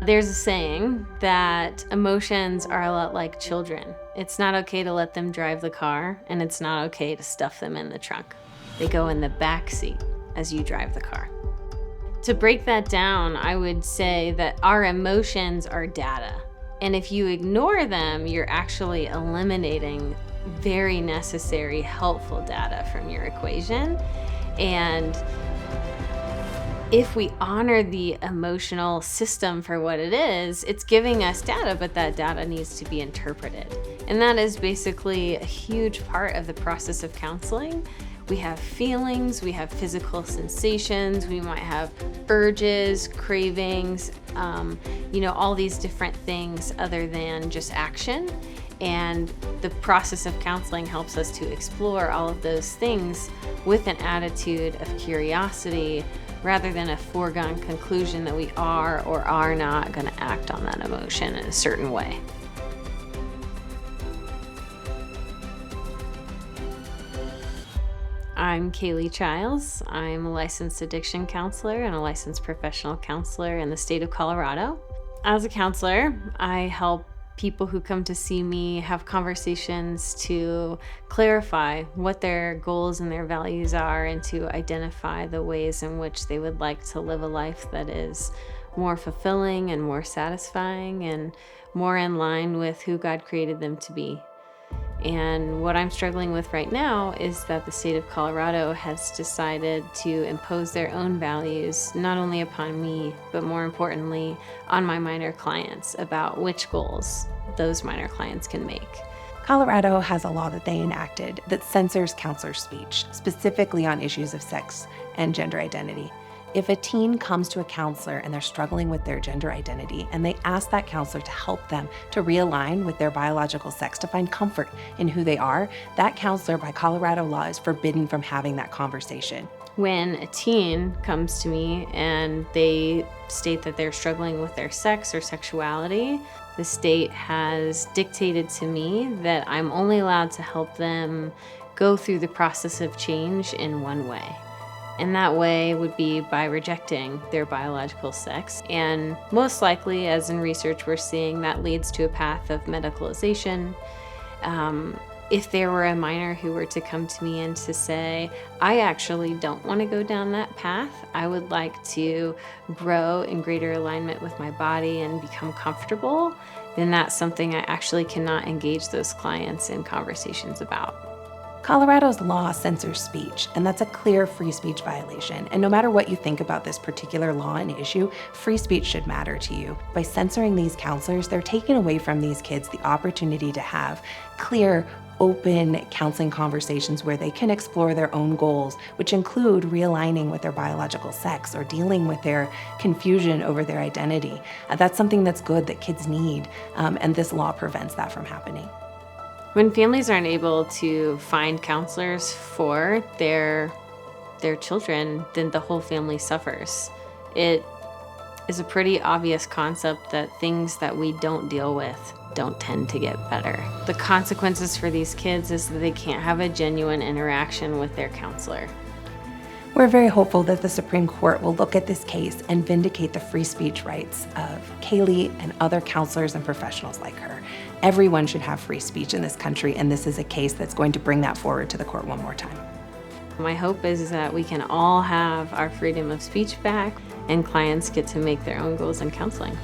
There's a saying that emotions are a lot like children. It's not okay to let them drive the car, and it's not okay to stuff them in the trunk. They go in the back seat as you drive the car. To break that down, I would say that our emotions are data. And if you ignore them, you're actually eliminating very necessary, helpful data from your equation. And if we honor the emotional system for what it is, it's giving us data, but that data needs to be interpreted. And that is basically a huge part of the process of counseling. We have feelings, we have physical sensations, we might have urges, cravings, all these different things other than just action. And the process of counseling helps us to explore all of those things with an attitude of curiosity, rather than a foregone conclusion that we are or are not going to act on that emotion in a certain way. I'm Kaley Chiles. I'm a licensed addiction counselor and a licensed professional counselor in the state of Colorado. As a counselor, I help people who come to see me have conversations to clarify what their goals and their values are, and to identify the ways in which they would like to live a life that is more fulfilling and more satisfying and more in line with who God created them to be. And what I'm struggling with right now is that the state of Colorado has decided to impose their own values, not only upon me, but more importantly, on my minor clients, about which goals those minor clients can make. Colorado has a law that they enacted that censors counselor speech, specifically on issues of sex and gender identity. If a teen comes to a counselor and they're struggling with their gender identity, and they ask that counselor to help them to realign with their biological sex, to find comfort in who they are, that counselor by Colorado law is forbidden from having that conversation. When a teen comes to me and they state that they're struggling with their sex or sexuality, the state has dictated to me that I'm only allowed to help them go through the process of change in one way. And that way would be by rejecting their biological sex. And most likely, as in research we're seeing, that leads to a path of medicalization. If there were a minor who were to come to me and to say, I actually don't want to go down that path, I would like to grow in greater alignment with my body and become comfortable, then that's something I actually cannot engage those clients in conversations about. Colorado's law censors speech, and that's a clear free speech violation. And no matter what you think about this particular law and issue, free speech should matter to you. By censoring these counselors, they're taking away from these kids the opportunity to have clear, open counseling conversations where they can explore their own goals, which include realigning with their biological sex or dealing with their confusion over their identity. That's something that's good that kids need, and this law prevents that from happening. When families aren't able to find counselors for their children, then the whole family suffers. It is a pretty obvious concept that things that we don't deal with don't tend to get better. The consequences for these kids is that they can't have a genuine interaction with their counselor. We're very hopeful that the Supreme Court will look at this case and vindicate the free speech rights of Kaley and other counselors and professionals like her. Everyone should have free speech in this country, and this is a case that's going to bring that forward to the court one more time. My hope is that we can all have our freedom of speech back, and clients get to make their own goals in counseling.